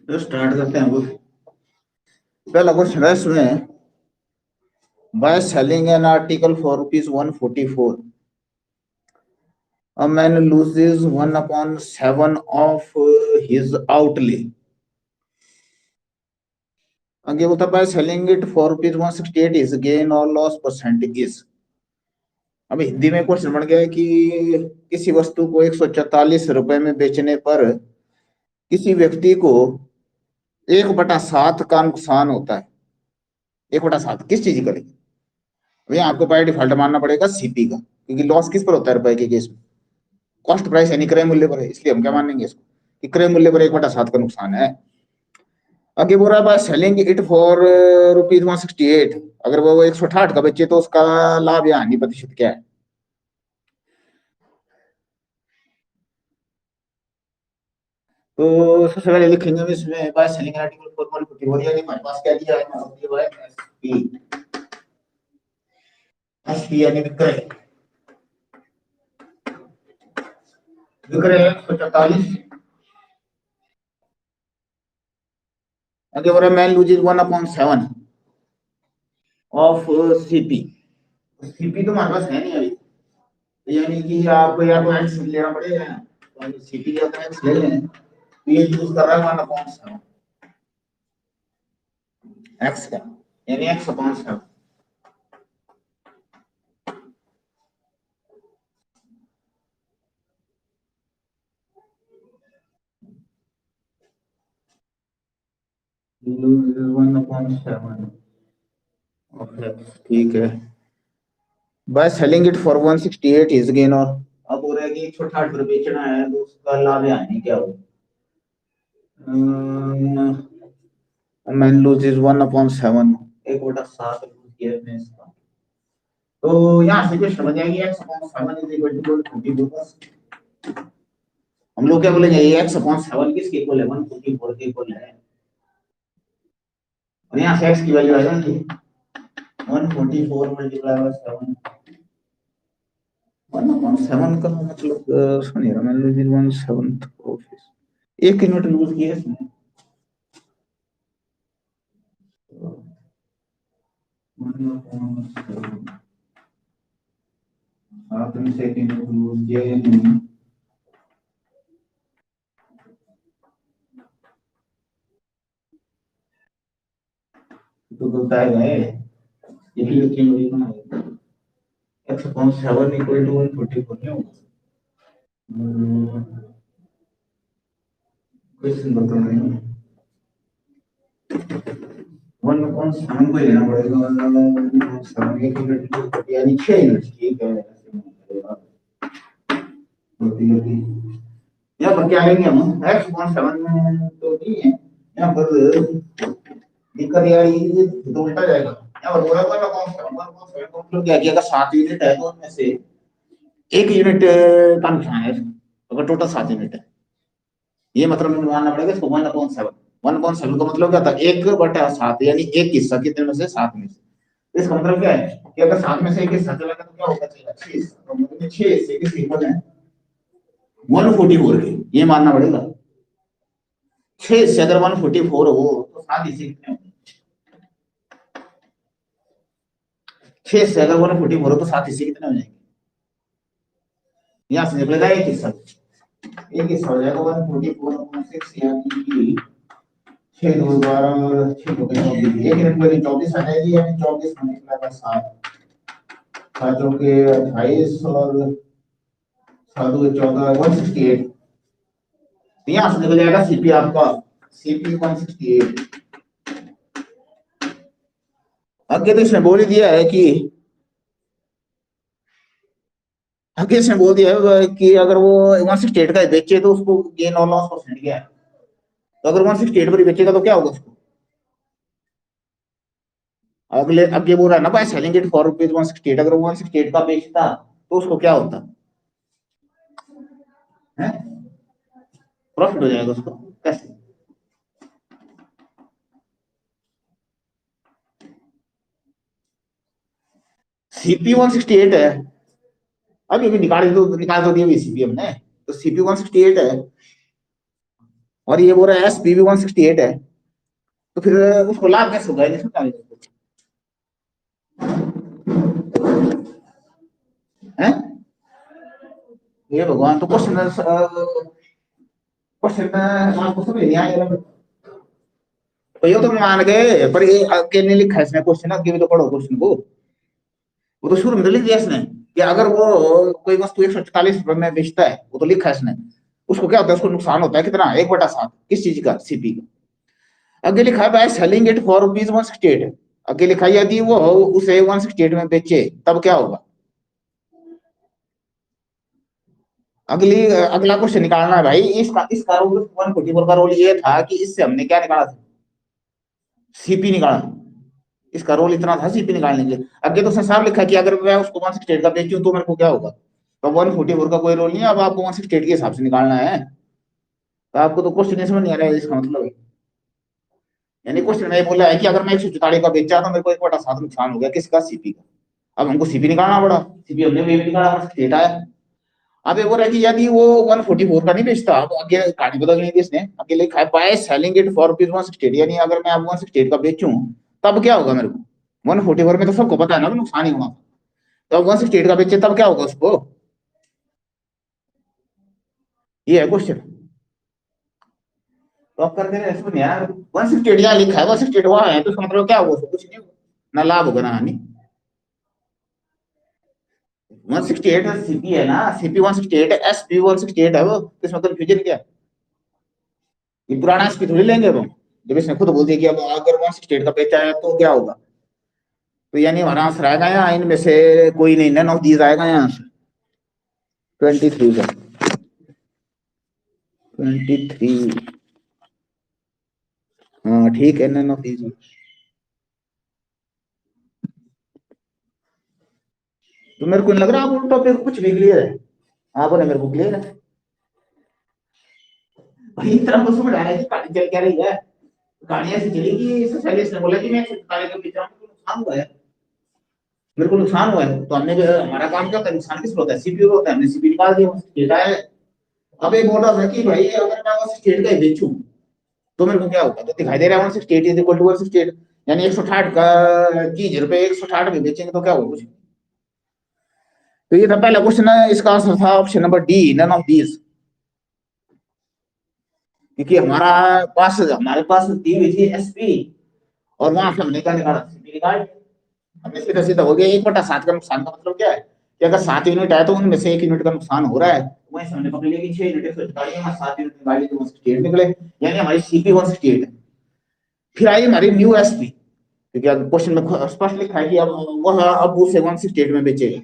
तो स्टार्ट करते हैं। वो पहला क्वेश्चन है इसमें, by selling an article for ₹144 a man loses 1/7 of his outlay। आगे बोलता by selling it for ₹168 is gain और लॉस परसेंट इज। अब हिंदी में क्वेश्चन बन गया है कि किसी वस्तु को 144 रुपए में बेचने पर किसी व्यक्ति को 1/7 का नुकसान होता है। 1/7 किस चीज का? भैया आपको बाय डिफॉल्ट मानना पड़ेगा सीपी का, क्योंकि लॉस किस पर होता है? रुपए के केस में कॉस्ट प्राइस यानी क्रय मूल्य पर है, इसलिए हम क्या मानेंगे इसको कि क्रय मूल्य पर 1/7 का नुकसान है। आगे बोल रहा है बाय सेलिंग इट फॉर ₹168, अगर वो 168 का बेचे तो उसका लाभ या हानि प्रतिशत क्या है? तो सबसे पहले लिखेंगे हम इसमें बाय सेलिंग आर्टिकल फॉर 144, यानी हमारे पास क्या दिया है? एसपी, एसपी यानी विक्रय, विक्रय 144। आगे बोल रहा है man loses 1/7 of CP. CP तो हमारे पास है नहीं अभी, यानी कि आपको या तो एक्स लेना पड़ेगा, तो सीपी या तो एक्स ले लें, तो ये यूज कर रहा है 1/7 एक्स का, यानी x/7। ठीक है। By selling it for 168 is gain, और अब हो रहा है कि 168 पर बेचना है तो उसका लाभ या हानि क्या हो? मैन लूजेस 1/7, 1/7 लूज किया है इसका, तो यहाँ से क्वेश्चन बन जाएगी x/7 इज इक्वल टू 144। हम लोग क्या बोलेंगे? ये x/7 किसके इक्वल है? 144 के इक्वल है, और यहाँ से x की वैल्यू आ जाएगी 144 मल्टीप्लाई बाय 7। 1/7 का मतलब सुनिए, मैंने लूज 1/7 ऑफिस 1 यूनिट लूज किया इसमें, 1/7 आपने से 1 यूनिट लूज किया या नहीं? तो बताएगा यही लिखी हुई ना, x/7 इक्वल टू 144 नहीं होगा? क्वेश्चन बता रहे हैं 1/7 को ही लेना पड़ेगा, 1/7 1 यूनिट लूज यानी 6 यूनिट। ठीक है, यहाँ पर क्या लेंगे हम? x/7 में तो नहीं है यहाँ पर, दिक्कत यार ये तो उल्टा जाएगा। यहाँ पर बोला 1/7 का मतलब क्या कि अगर 7 यूनिट है तो उनमें से 1 यूनिट का नुकसान है, अगर टोटल 7 यूनिट है, ये मतलब मानना पड़ेगा इसको 1/7। 1/7 का मतलब क्या था? 1/7, यानी एक हिस्सा कितने में से? 7 में से। इसका मतलब क्या है कि अगर 7 में से एक हिस्सा चला गया तो क्या होगा? चलेगा 6 हिस्सा, तो मतलब 6 हिस्से किस इक्वल है? 144 के, ये मानना पड़ेगा। 6 हिस्से अगर 144 हो तो 7 हिस्से कितने होंगे? 6 हिस्से अगर 144 हो तो 7 हिस्से कितने हो जाएंगे? यहाँ से निकलेगा एक हिस्सा, एक हिस्सा हो जाएगा 144/6, यानी कि 6 2 12 6 2 24, एक यूनिट में 24 आ जाएगी, यानी 24 मल्टीप्लाई बाय 7, 7 चौके 28 और 7 2 14, 168। यहाँ से निकल जाएगा सीपी आपका, सीपी 168। आगे तो इसने बोल ही दिया है कि, आगे इसने बोल दिया है कि अगर वो 168 का बेचे तो उसको गेन और लॉस परसेंट क्या है? तो अगर 168 पर बेचेगा तो क्या होगा उसको? अगले आगे बोल रहा है ना बाय सेलिंग इट फॉर ₹168, अगर वो 168 का बेचता तो उसको क्या होता है? प्रॉफिट हो जाएगा उसको। कैसे? सीपी 168 है, अभी अभी निकाल तो दिया सीपी हमने, तो सीपी 168 है। और ये बोल रहा है एसपी भी 168 है, तो फिर उसको लाभ कैसे होगा, नहीं समझा मेरे को। हैं? ये भगवान, तो क्वेश्चन आपको समझ नहीं आएगा। तो ये तो मान गए, पर ये आगे नहीं लिखा है इसने क्वेश्चन, आगे भी तो पढ़ो क्वेश्चन को। वो तो शुरू में तो लिख दिया इसने कि अगर वो कोई वस्तु 144 रुपए में बेचता है, वो तो लिखा है इसने, उसको क्या होता है, उसको नुकसान होता है कितना, 1/7, किस चीज का, सीपी का। आगे लिखा है by selling it for rupees 168, आगे लिखा है यदि वो उसे 168 में बेचे तब क्या होगा। अगला क्वेश्चन निकालना है भाई, इसका रोल 144 का रोल ये था कि इससे हमने क्या निकाला था, सीपी निकाला। इसका रोल इतना था सीपी निकालने के लिए। आगे तो उसने साफ लिखा कि अगर मैं उसको 168 का बेचूं तो मेरे को क्या होगा। तो 144 का कोई रोल नहीं है, अब आपको 168 के हिसाब से निकालना है। तो आपको तो क्वेश्चन समझ नहीं आ रहा है इसका मतलब। यानी क्वेश्चन में बोला है कि अगर मैं 144 का बेचा तो मेरे को 1/7 नुकसान हो गया, किसका, सीपी का। अब हमको सीपी निकालना पड़ा, सीपी हमने वे भी निकाला, 168 आया। अब ये बोल रहा है कि यदि वो 144 का नहीं बेचता, अब आगे कहानी बदल गई थी इसने, आगे लिखा है by selling it for rupees 168, यानी अगर मैं अब 168 का बेचूं तब क्या होगा मेरे को। 144 में तो सबको पता है ना नुकसान ही होना, तो अब 168 का बेचे तब क्या होगा उसको। ये है क्वेश्चन। तो अब करते हैं इसमें यार, 168 यहाँ लिखा है, 168 वहां है, तो इसका मतलब क्या होगा, उसको कुछ नहीं होगा, ना लाभ होगा ना हानि। 168 सीपी है ना, सीपी 168 है, एसपी 168 है, वो इसमें कंफ्यूजन क्या है। ये पुराना एसपी थोड़ी लेंगे हम, जब इसने खुद बोल दिया कि अब अगर 168 का बेचा है तो क्या होगा। तो यानी हमारा आंसर आएगा यहाँ इनमें से कोई नहीं, नन ऑफ दीज आएगा यहाँ से 23 का, 23। हाँ ठीक है, नन ऑफ दीज। तो मेरे को नहीं लग रहा आप टॉपिक कुछ भी क्लियर है, आपने मेरे को क्लियर है भाई, इतना तो समझ आ रहा है कि कहानी चल क्या रही है। कहानी ऐसी चली कि सोशलिस्ट ने बोला कि मैं ताले के पीछे नुकसान हुआ है, मेरे को नुकसान हुआ है, तो हमने हमारा काम क्या होता है, नुकसान किस होता है, सीपीयू होता है, हमने सीपी निकाल दिया, डेटा है। अब एक बोल रहा था कि भाई अगर मैं 168 का बेचूं तो मेरे को क्या होगा, तो दिखाई दे रहा है 168 इज इक्वल टू 168, यानी 160 का चीज रुपए 160 में बेचेंगे तो क्या होगा कुछ। तो ये था पहला क्वेश्चन है, इसका आंसर था option number D, none of these. क्योंकि हमारे पास दी हुई थी एसपी, और वहां से हमने क्या निकाला, सीपी निकाल। हमें सीधा सीधा हो गया, 1/7 का नुकसान का मतलब क्या है कि अगर 7 यूनिट है तो उनमें से 1 यूनिट का नुकसान हो रहा है, वहीं से हमने पकड़ लिया कि 6 यूनिट 144 में 7 यूनिट निकाली तो 168 निकले, यानी हमारी सीपी 168 है। फिर आई हमारी न्यू एसपी, क्योंकि क्वेश्चन में स्पष्ट लिखा है कि अब वह अब उसे 168 में बेचेगा,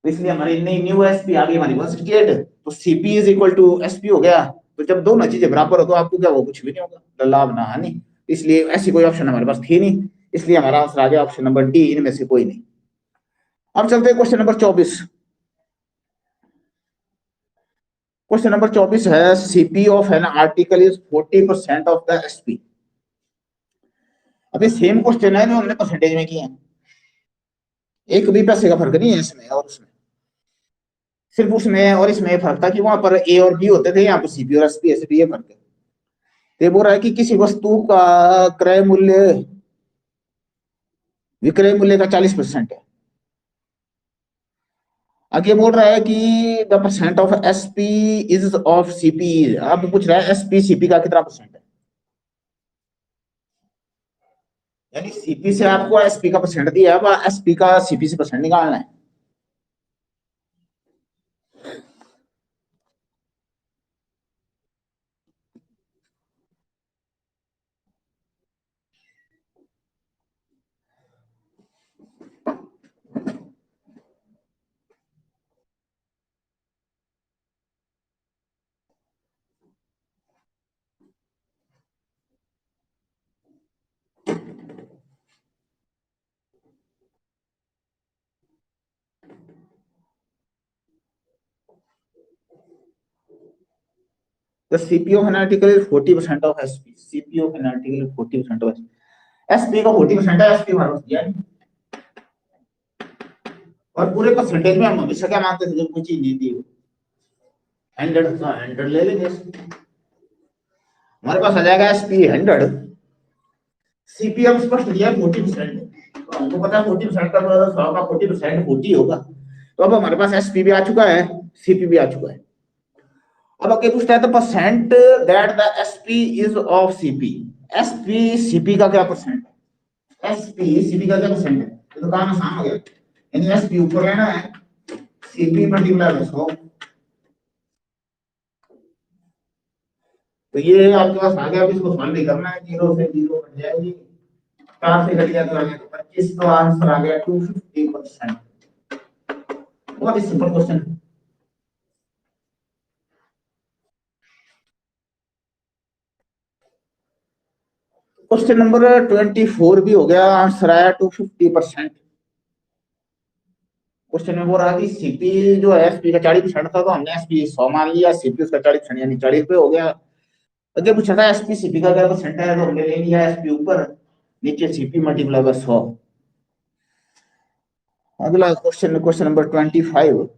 तो इसलिए हमारी नई न्यू एसपी आ गई हमारी 168, तो CP is equal to SP हो गया। तो जब दोनों चीजें बराबर हो तो आपको क्या, वो कुछ भी नहीं होगा, लाभ ना हानि। इसलिए ऐसी कोई ऑप्शन हमारे पास थी नहीं, इसलिए हमारा आंसर आ गया ऑप्शन नंबर डी, इनमें से कोई नहीं। अब चलते हैं क्वेश्चन नंबर 24। क्वेश्चन नंबर 24 है, CP of an article is 40% of the SP. अभी सेम क्वेश्चन है जो हमने परसेंटेज में किया है, एक भी पैसे का फर्क नहीं है इसमें और उसमें, सिर्फ उसमें और इसमें फर्क था कि वहां पर ए और बी होते थे, यहाँ पर सीपी और एसपी, एसपी ये फर्क है। तो ये बोल रहा है कि किसी वस्तु का क्रय मूल्य विक्रय मूल्य का 40% है। आगे बोल रहा है कि the percent of SP is of CP, अब पूछ रहा है एसपी सीपी का कितना परसेंट है, यानी सीपी से आपको एसपी का परसेंट दिया, अब एसपी का सीपी से परसेंट निकालना है। The CP of an article is 40% of SP. CP of an article is 40% of SP. SP का 40% है, SP हमारे पास दिया नहीं। और पूरे परसेंटेज में हम हमेशा क्या मानते थे जब कोई चीज नहीं दी हो, 100 का 100 ले लेंगे। हमारे पास आ जाएगा एसपी 100, सीपीएम स्पष्ट दिया 40%, तो हमको पता है 40% का 100 का 40% 40 होगा। तो अब हमारे पास एसपी भी आ चुका है, सीपी भी आ चुका है। अब आगे पूछता है the percent that the SP is of CP. SP CP का क्या परसेंट है, एसपी सीपी का क्या परसेंट है, तो काम आसान हो गया। यानी एसपी ऊपर लेना है, सीपी मल्टीप्लाई बाय 100। तो ये आपके पास आ गया, अब इसको सॉल्व नहीं करना है, 0 से 0 बन जाएगी, 4 से घट गया तो आ गया 25, तो आंसर आ गया 250%। बहुत ही सिंपल क्वेश्चन। क्वेश्चन नंबर 24 भी हो गया, आंसर आया 250%। क्वेश्चन में वो रहा कि सीपी जो है एसपी का 40% था, तो हमने एसपी 100 मान लिया, सीपी उसका 40% यानी 40 रुपए हो गया। अगर पूछा था एसपी सीपी का क्या परसेंट है, तो हमने ले लिया एसपी ऊपर, नीचे सीपी मल्टीप्लाई बाय 100। अगला question, question number 25।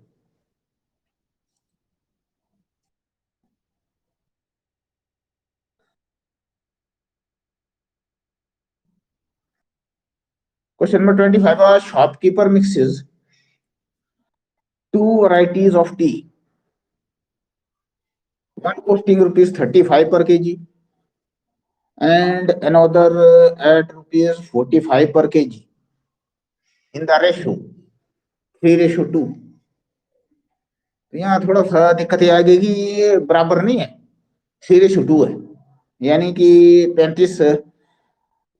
Question number 25, shopkeeper mixes 2 varieties of tea, one costing rupees 35 per kg and another at rupees 45 per kg in the ratio 3:2। तो यहाँ थोड़ा सा दिक्कत ये आ गई कि ये बराबर नहीं है, 3:2 है। यानी कि 35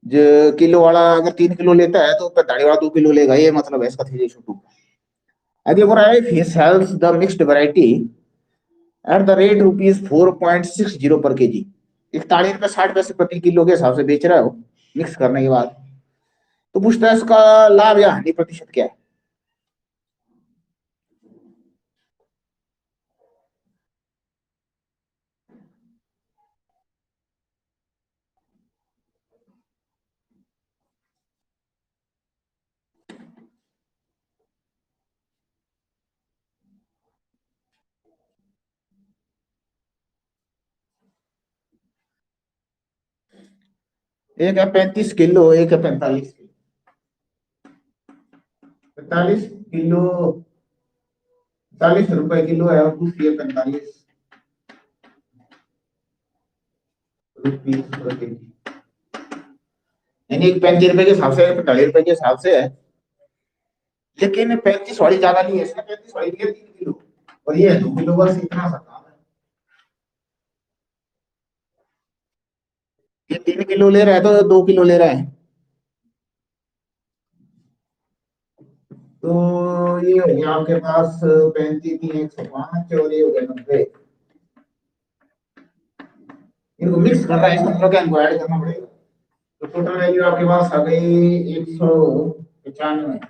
जो किलो वाला अगर 3 किलो लेता है, तो 45 वाला 2 किलो लेगा, ये मतलब है इसका 3:2। आगे बोल रहा है he sells the mixed variety eight the rate rupees 4.60 पर के जी। 41 रुपए 60 पैसे प्रति किलो के हिसाब से बेच रहा है वो, मिक्स करने के बाद। तो पूछता है इसका लाभ या हानि प्रतिशत क्या है। एक है 35 किलो, एक है 45 किलो। 45 किलो 40 रुपए किलो है, और दूसरी है 45 रुपीज। यानी एक 35 रुपए के हिसाब से, 45 रुपए के हिसाब से है, लेकिन 35 वाली ज्यादा नहीं है, इसने 35 वाली दी है 3 किलो, और ये है 2 किलो, बस इतना सा काम है। ये 3 किलो ले रहा है, तो 2 किलो ले रहा है, तो ये हो गया आपके पास 35 3 105, और ये हो गया 90। इनको मिक्स कर रहा है, इसका मतलब क्या, इनको ऐड करना पड़ेगा। तो टोटल वैल्यू आपके पास आ गई 195।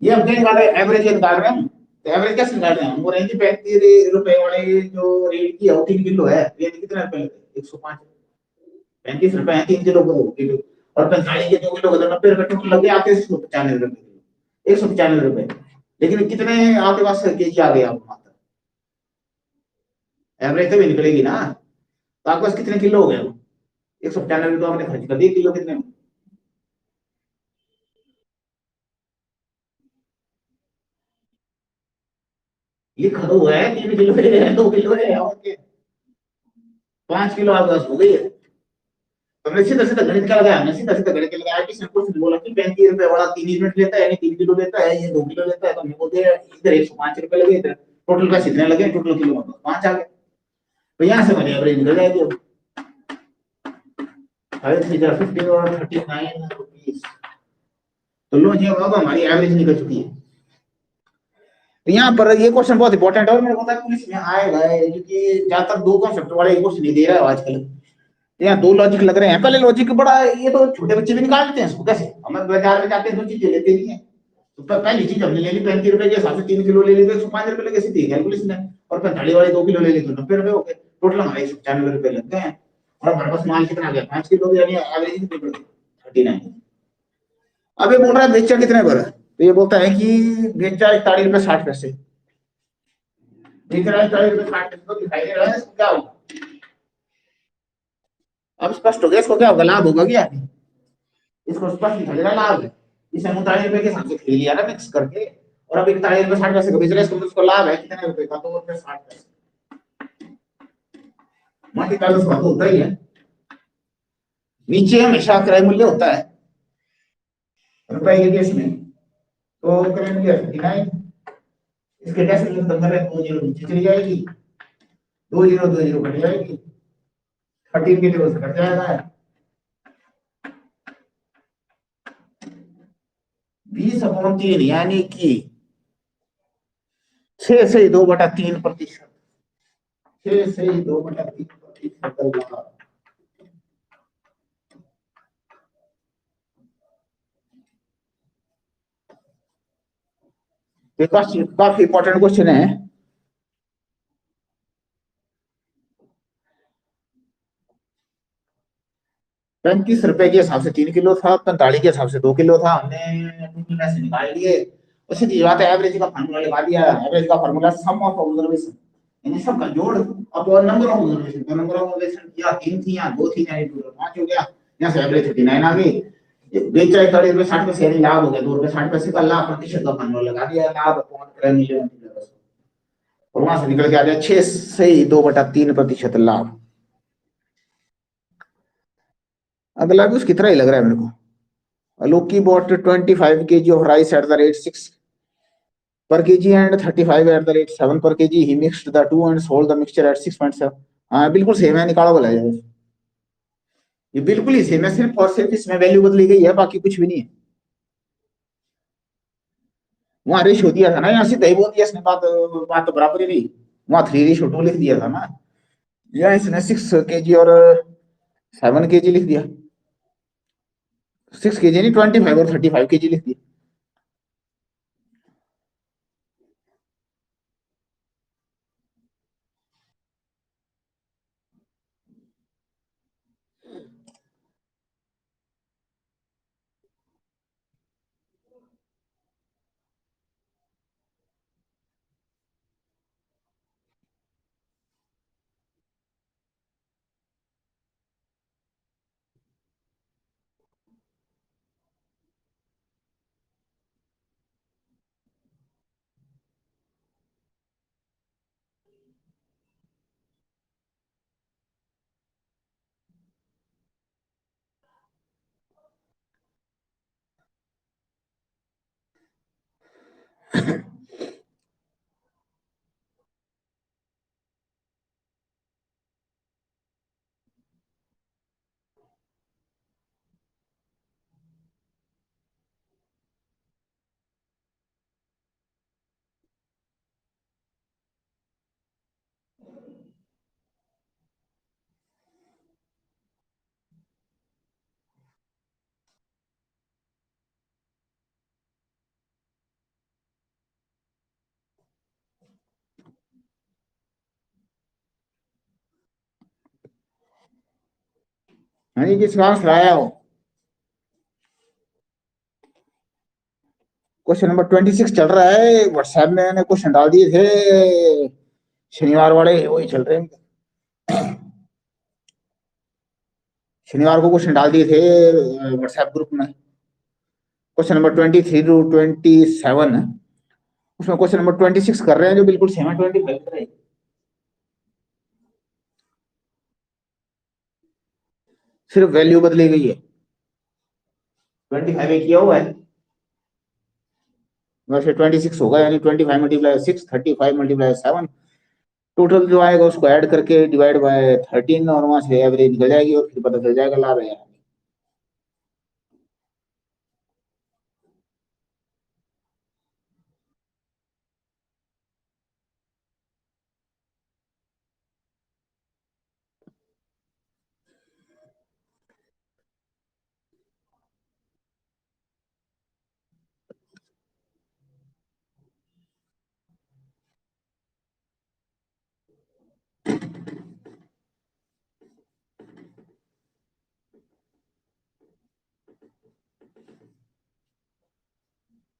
ये हम क्या निकाल रहे हैं, एवरेज निकाल रहे हैं। तो एवरेज कैसे निकाल रहे हैं, हमको रहेंगे 35 रुपए वाले जो रेट की है वो 3 किलो है, ये कितने रुपए लेते 105। 35 रुपए है 3 किलो को, 2 किलो, और 45 के 2 किलो का 90 रुपए टोटल लग गया आपके 195 रुपए, 195 रुपए। लेकिन कितने आपके पास के जी आ गया आपको, एवरेज तो भी निकलेगी ना। तो आपके पास कितने किलो हो गए, 195 तो आपने खर्च कर दिए, किलो कितने में? लिखा तो हुआ है 3 किलो है, 2 किलो है, और 5 किलो आपके पास हो गई है। तो हमने सीधा सीधा गणित क्या लगाया, हमने सीधा सीधा गणित लगाया कि सिंपल से बोला कि 35 रुपए वाला 3 यूनिट लेता है, यानी 3 किलो लेता है, ये 2 किलो लेता है, तो हमने बोल दिया इधर 105 रुपए लगे, इधर टोटल पैसे इतने लगे, टोटल किलो 5 आ गए। तो यहाँ से मैंने एवरेज निकल जाएगी अब, 50 और 39 रुपीज। तो लो जी, अब हमारी एवरेज निकल चुकी है। तो यहाँ पर ये क्वेश्चन बहुत इंपॉर्टेंट है, और मेरे को पता है पुलिस में आएगा, क्योंकि ज्यादातर दो कॉन्सेप्ट वाले क्वेश्चन नहीं दे रहा है आजकल। यहाँ दो लॉजिक लग रहे हैं, पहले लॉजिक बड़ा, ये तो छोटे बच्चे भी निकाल लेते हैं इसको, कैसे हम बाजार में जाते हैं, दो चीजें लेते नहीं है। तो पहली चीज हमने ले ली 35 रुपए के हिसाब से, 3 किलो ले ली तो 105 रुपए लगे, सीधी कैलकुलेशन है। और 45 वाले 2 किलो ले ली तो 90 रुपए हो गए, टोटल हमारे 195 रुपए लगते हैं। और हमारे पास माल कितना आ गया, 5 किलो, यानी एवरेज कितनी पड़ गई, 39। अब ये बोल रहा है बेचा कितने पर, तो ये बोलता है कि बेचा 41 रुपए 60 पैसे। बेच रहा है 41 रुपए 60 पैसे, तो दिखाई दे रहा है क्या होगा, अब स्पष्ट हो गया इसको क्या होगा, लाभ होगा क्या नहीं, इसको स्पष्ट लिखा जाएगा लाभ है। इसे 39 रुपए के हिसाब से खरीद लिया ना मिक्स करके, और अब 41 रुपए 60 पैसे का बेच रहे हैं, इसको लाभ है कितने रुपए का, 2 रुपए 60 पैसे। मल्टीप्लाई तो होता ही है, नीचे हमेशा क्रय मूल्य होता है रुपए के केस में, तो क्रय मूल्य 39, इसके डेसिमल नंबर है 20 नीचे चली जाएगी, 20 कट जाएगी, 13 के टेबल से कट जाएगा, 20/3 यानी कि 6 से 2/3%, 6 से 2/3%। ये काफी इंपॉर्टेंट क्वेश्चन है। ₹35 के हिसाब से 3 किलो था, 45 के हिसाब से 2 किलो था, हमने टोटल पैसे निकाल लिए। उसी की बात है, एवरेज का फार्मूला लगा दिया, एवरेज का फार्मूला सम ऑफ ऑब्जर्वेशन, यानी सबका जोड़ अपॉन नंबर ऑफ ऑब्जर्वेशन, तो नंबर ऑफ ऑब्जर्वेशन किया 3 थी, यहाँ 2 थी, यहाँ 5 हो गया, यहाँ से एवरेज 39 आ गई। बेच रहे 40 रुपए 60 पैसे, यानी लाभ हो गया 2 रुपए 60 पैसे का, लाभ प्रतिशत का फार्मूला लगा दिया, लाभ अपॉन क्रय मूल्य, और वहां से निकल के आ गया 6 से 2/3% लाभ। अगला भी उसकी तरह ही लग रहा है मेरे को। Loki bought 25 kg of rice at the rate 6 per kg and 35 at the rate 7 per kg. He mixed the two and sold the mixture at 6.7. हाँ बिल्कुल सेम है, निकाला बोला है, ये बिल्कुल ही सेम है, सिर्फ और सिर्फ इसमें वैल्यू बदली गई है, बाकी कुछ भी नहीं है। वहां रेशियो दिया था ना, यहाँ सीधा ही बोल दिया इसने, बात बात तो बराबर ही रही, वहां 3:2 लिख दिया था ना, यहाँ इसने 6 kg और 7 kg लिख दिया, 6 kg नहीं 25 और 35 kg लिख दिया। हाँ जी, किसका आंसर आया हो? क्वेश्चन नंबर 26 चल रहा है, व्हाट्सएप में मैंने क्वेश्चन डाल दिए थे शनिवार वाले, वही चल रहे हैं। शनिवार को क्वेश्चन डाल दिए थे व्हाट्सएप ग्रुप में, क्वेश्चन नंबर 23 to 27, उसमें क्वेश्चन नंबर 26 कर रहे हैं जो बिल्कुल सेम है 25 कर रहे हैं, सिर्फ वैल्यू बदली गई है, 25 किया हुआ है, वैसे 26 होगा, यानी 25 × 6 35 × 7, टोटल जो आएगा उसको ऐड करके डिवाइड बाय 13, और वहां से एवरेज निकल जाएगी और फिर पता चल जाएगा लाभ है।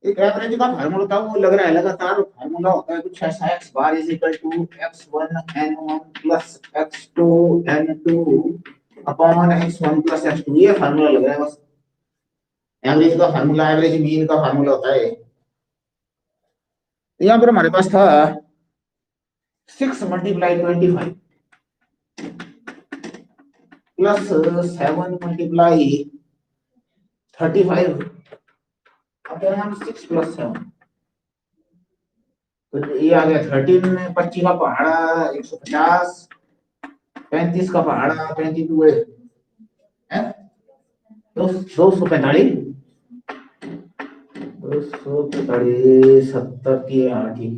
एक एवरेज का फार्मूला था, वो लग रहा है लगातार फार्मूला होता है कुछ ऐसा, x bar is equal to x1 n1 plus x2 n2 upon x1 + x2, ये फार्मूला लग रहा है बस। एवरेज का फार्मूला, एवरेज मीन का फार्मूला होता है। तो यहाँ पर हमारे पास था 6 × 25 प्लस 7 × 35 अपॉन 6 + 7। तो ये आ गया 13, 25 का पहाड़ा 150, 35 का पहाड़ा 35 हुए है 245, 245 70 की 8 ही।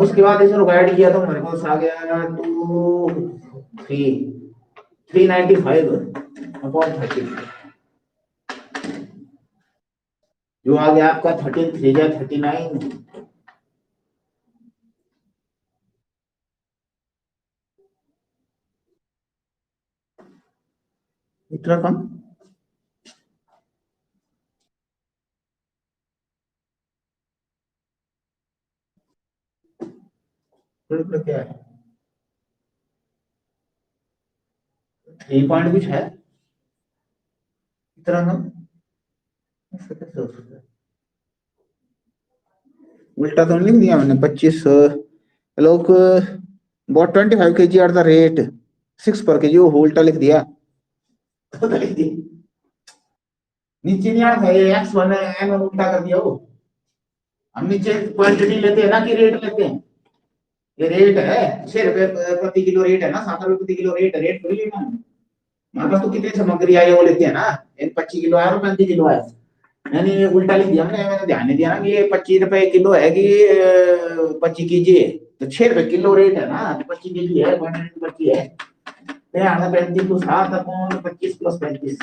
उसके बाद इसमें ऐड किया तो हमारे पास आ गया 395 अपॉन 30, जो आ गया आपका 13 3 जा 39। इतना कम? तो क्या है 3 पॉइंट कुछ है इतना कम? ऐसा कैसे हो सकता है? उल्टा तो नहीं लिख दिया मैंने 25 लोग bought 25 kg at the rate 6 पर kg, वो उल्टा लिख दिया। नीचे नहीं आता ये x1 है n उल्टा कर दिया वो। हम नीचे क्वांटिटी लेते हैं ना कि रेट लेते हैं? ये रेट है 6 रुपए प्रति किलो रेट है ना, 7 रुपए प्रति किलो रेट है, रेट थोड़ी लेना है। हमारे पास तो कितनी सामग्री आई है वो लेते हैं ना, 25 किलो है और 35 किलो है। मैंने ये उल्टा लिख दिया, मैंने ध्यान नहीं दिया ना कि ये 25 रुपए किलो है कि 25 kg है। तो 6 रुपए किलो रेट है ना, तो 25 kg है, क्वांटिटी 25 है। तो यहाँ 35 को 7 अपॉन 25 + 35,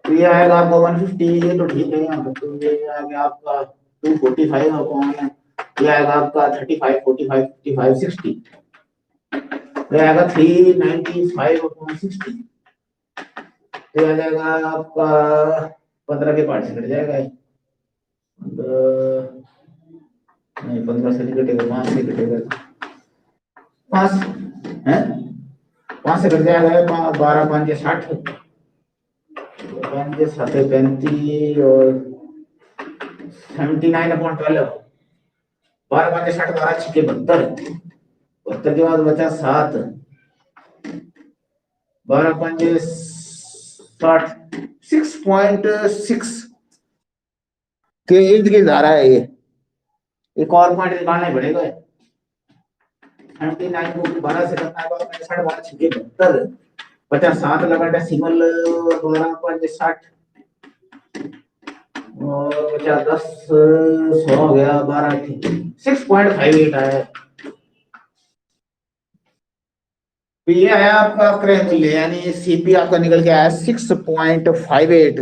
तो ये आएगा आपका 150। ये तो ठीक है यहाँ पर, तो ये आ गया आपका 245 अपॉन, ये आएगा आपका 35 45 55 60, ये आएगा 395 अपॉन 60, ये आ जाएगा आपका 15 के पार्ट से कट जाएगा। नहीं 15 से नहीं कटेगा, 5 से कटेगा, 5 है, 5 से कट जाएगा, 12 5 60, 5 7 35 और 79/12, 12 5 60, 12 6 72, 72 के बाद बचा 7, 12 5 60, 6.6 के इर्द गिर्द आ रहा है ये। एक और पॉइंट निकालना ही पड़ेगा। 79 को 12 से करना है, 12 12 6 72, 57 लगा डेसिमल, 12 5 60 और बचा 10, 100 हो गया, 12 6.58 आया। तो ये आया आपका क्रय मूल्य, यानी सीपी आपका निकल के आया 6.58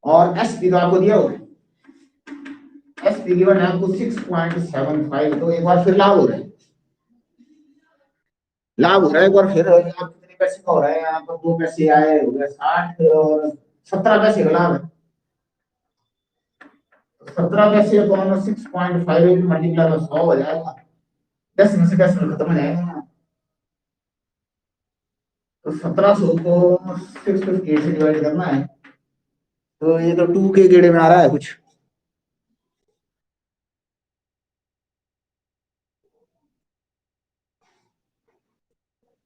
और एसपी तो आपको दिया होगा, एसपी गिवन है आपको 6.75। तो एक बार फिर लाभ हो रहा है, लाभ हो रहा है एक बार फिर। आप कितने पैसे का हो रहा है यहाँ पर? 2 पैसे आए, हो गया 60 और 17 पैसे का लाभ है। 17 पैसे अपॉन 6.58 मल्टीप्लाई तो 100 हो जाएगा, 10 में से 10 में खत्म हो जाएगा। तो 1700 को 658 से डिवाइड करना है, तो ये तो 2 के गेड़े में आ रहा है कुछ।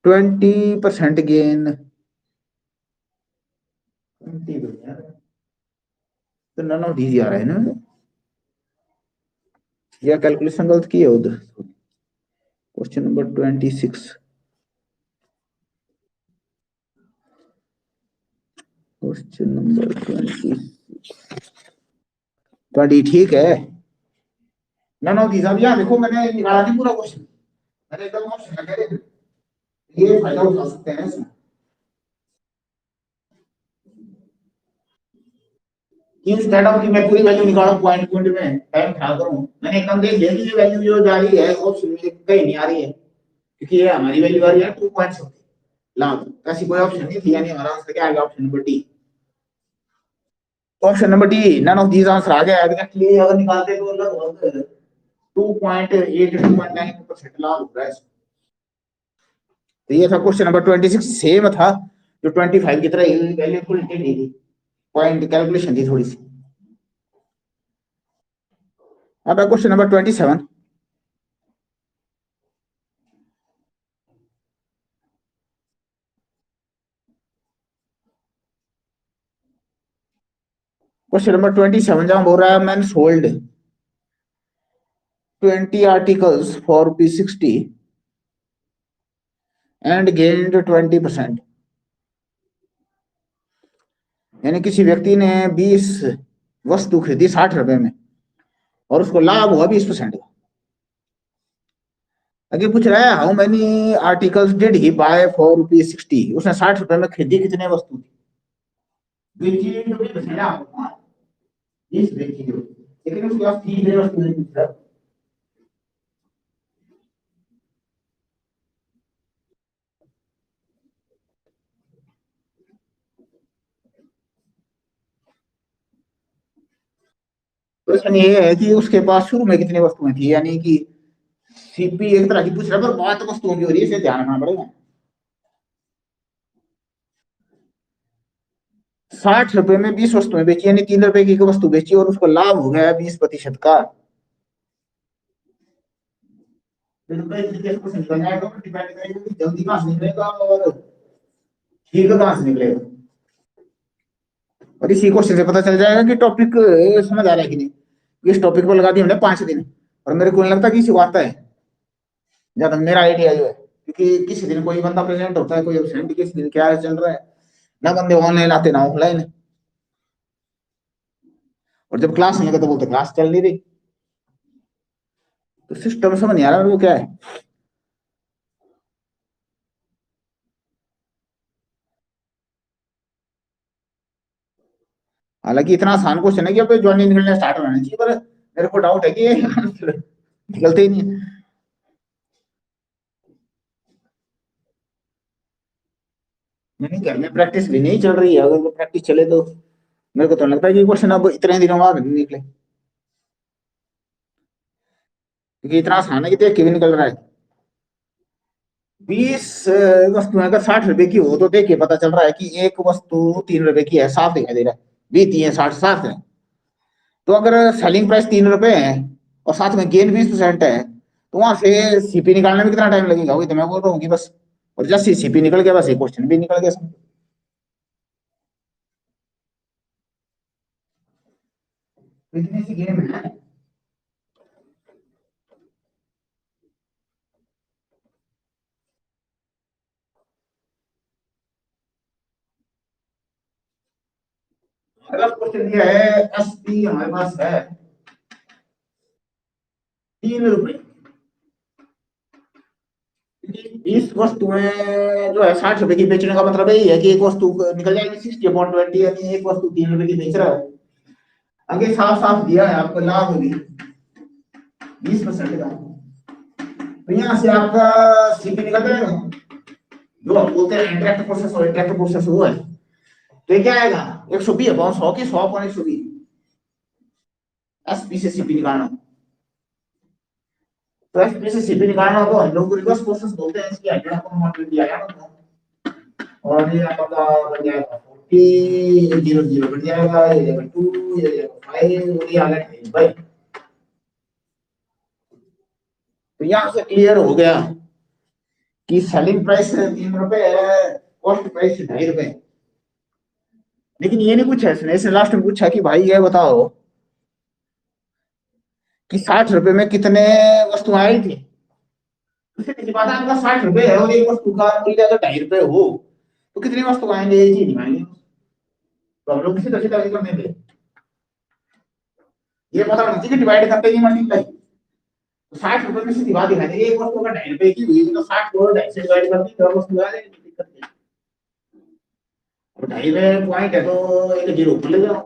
ट्वेंटी परसेंट गेन, तो नन ऑफ दीज आ रहा है ना, या कैलकुलेशन गलत की है उधर। क्वेश्चन नंबर 26, क्वेश्चन नंबर 20 ठीक है। नन ऑफ दीज, अब यहाँ देखो मैंने निकाला नहीं पूरा क्वेश्चन, मैंने एकदम ऑप्शन लगा दिया, ये फायदा उठा सकते हैं इसमें। इंस्टेड ऑफ कि मैं पूरी वैल्यू निकालूं पॉइंट पॉइंट में टाइम खराब करूं, मैंने एकदम देख लिया कि ये वैल्यू जो जा रही है ऑप्शन में कहीं नहीं आ रही है, क्योंकि ये हमारी वैल्यू आ रही है 2 पॉइंट्स लाभ, ऐसी कोई ऑप्शन नहीं थी, यानी हमारा आंसर क्या आएगा? Option number D. Option number D, none of these answer आ गया एग्जैक्टली। अगर निकालते तो लगभग 2.8 2.9% लाभ हो रहा है। तो ये था क्वेश्चन नंबर 26, सेम था जो 25 की तरह वैल्यू थोड़ी टेढ़ी थी, पॉइंट कैलकुलेशन थी थोड़ी सी। अब क्वेश्चन नंबर 27। क्वेश्चन नंबर 27 जहां बोल रहा है man sold 20 articles for rupees 60 and gained 20%। यानी किसी व्यक्ति ने 20 वस्तु खरीदी 60 रुपए में और उसको लाभ हुआ 20% का। आगे पूछ रहा है how many articles did he buy for rupees 60। उसने 60 रुपए में खरीदी कितने वस्तु थी? बेची तो भी बताया आपको, हाँ, 20 बेची हो, लेकिन उसके पास 30 वस्तु नहीं पूछ रहा। क्वेश्चन ये है कि उसके पास शुरू में कितनी वस्तुएं थी, यानी कि सीपी एक तरह की पूछ रहा है, पर बात वस्तुओं की हो रही है, इसे ध्यान रखना पड़ेगा। 60 रुपए में 20 वस्तुएं बेची, यानी 3 रुपए की एक वस्तु बेची और उसको लाभ हो गया 20% का। जल्दी कहां से निकलेगा और ठीक कहां से निकलेगा। और इसी क्वेश्चन से पता चल जाएगा कि टॉपिक समझ आ रहा है कि नहीं। इस टॉपिक पर लगा दिए हमने 5 दिन, और मेरे को नहीं लगता कि इसी को आता है, जहां तक मेरा आइडिया जो है, क्योंकि किसी दिन कोई बंदा प्रेजेंट होता है, कोई एबसेंट, किसी दिन क्या चल रहा है, ना बंदे ऑनलाइन आते ना ऑफलाइन। और जब क्लास नहीं लगा तो बोलते क्लास चल नहीं रही। तो सिस्टम समझ नहीं आ रहा मेरे को क्या है। हालांकि इतना आसान क्वेश्चन है कि अब ज्वाइनिंग निकलने स्टार्ट होना चाहिए, पर मेरे को डाउट है कि ये निकलते ही नहीं। नहीं, घर में प्रैक्टिस भी नहीं चल रही है, अगर प्रैक्टिस चले तो मेरे को तो लगता है कि क्वेश्चन अब इतने दिनों बाद नहीं निकले, क्योंकि इतना आसान है कि देख के भी निकल रहा है। 20 वस्तुएं अगर 60 रुपए की हो तो देखिए पता चल रहा है कि एक वस्तु 3 रुपए की है, साफ दिखाई दे रहा है। 20 है, 60 साफ है। तो अगर सेलिंग प्राइस 3 रुपए है और साथ में गेन 20% है, तो वहां से सीपी निकालने में कितना टाइम लगेगा, वही तो मैं बोल रहा हूँ कि बस। और जैसे सीपी निकल गया बस ये क्वेश्चन भी निकल गया समझो। तो इतनी सी गेम है। अगला क्वेश्चन दिया है, एस पी हमारे पास है 3 रुपए। 20 वस्तुएं जो है 60 रुपए की बेचने का मतलब यही है कि एक वस्तु निकल जाएगी 60/20, यानी एक वस्तु 3 रुपए की बेच रहा है। आगे साफ साफ दिया है आपको लाभ भी 20% का। तो यहाँ से आपका सीपी निकल जाएगा, जो हम बोलते हैं इंटरेक्ट प्रोसेस और इंटरेक्ट प्रोसेस वो है। तो ये क्या आएगा, 120 अपॉन 100 की 100/120। एसपी से सीपी निकालना, तो एसपी से सीपी निकालना हो तो हम लोग रिवर्स प्रोसेस बोलते हैं, इसकी 100/120 आया ना। और ये आपका बन जाएगा 40, 0 0 बन जाएगा, ये जाएगा 2, ये जाएगा 5 और ये आ गया भाई। तो यहाँ से क्लियर हो गया कि सेलिंग प्राइस 3 रुपए है, कॉस्ट प्राइस 2.5 रुपए। लेकिन ये नहीं पूछा इसने लास्ट में पूछा कि भाई ये बताओ कि 60 रुपए में कितने वस्तुएं आई थी। उससे किसी बात है आपका 60 रुपए है और एक वस्तु का मूल्य अगर 2.5 रुपए हो तो कितनी वस्तु आएंगे, ये चीज नहीं आएंगे। तो हम लोग किसी तरह से कर देंगे, ये पता होना चाहिए कि डिवाइड करते ही मल्टीप्लाई। तो 60 रुपए में सीधी बात दिखाई देगी, एक वस्तु अगर 2.5 रुपए की हुई तो 60 को 2.5 से डिवाइड करते हैं तो वस्तु आ जाएगी, दिक्कत नहीं। और 2.5 में पॉइंट है तो एक जीरो ऊपर ले जाओ।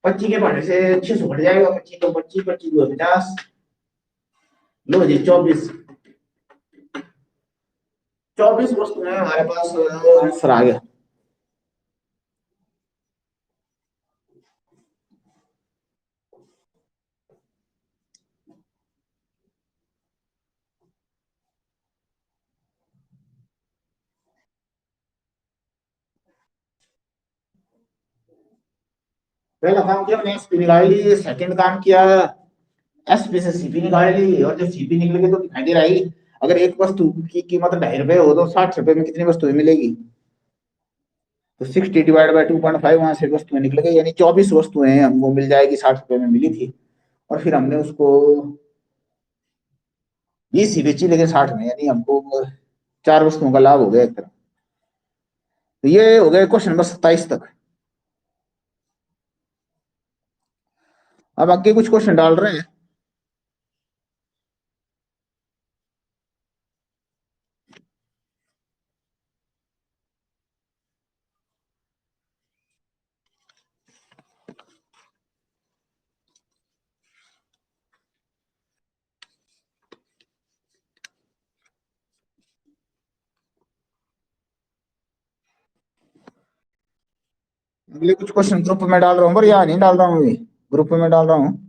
25 के भाड़े से 600 बढ़ जाएगा, 25 तो 25, 25 को 50, लो जी 24। 24 वस्तु है हमारे पास, आंसर आ गया। पहला काम किया मैंने एसपी निकाल ली, सेकंड काम किया एसपी से सीपी निकाल ली, और जब सीपी निकल गई तो दिखाई दे रहा है अगर एक वस्तु की कीमत ₹2.5 हो तो 60 रुपए में कितनी वस्तुएं मिलेगी। तो 60 डिवाइड बाय 2.5 वहां से वस्तुएं निकल गई, यानी 24 वस्तुएं हमको मिल जाएगी, 60 रुपए में मिली थी। और फिर हमने उसको 20 ही बेची लेकिन 60 में, यानी हमको 4 वस्तुओं का लाभ हो गया एक तरह। तो ये हो गया क्वेश्चन नंबर 27 तक। अब आगे कुछ क्वेश्चन डाल रहे हैं। अगले कुछ क्वेश्चन ग्रुप में डाल रहा हूँ, पर यहाँ नहीं डाल रहा हूँ, अभी ग्रुप में डाल रहा हूँ।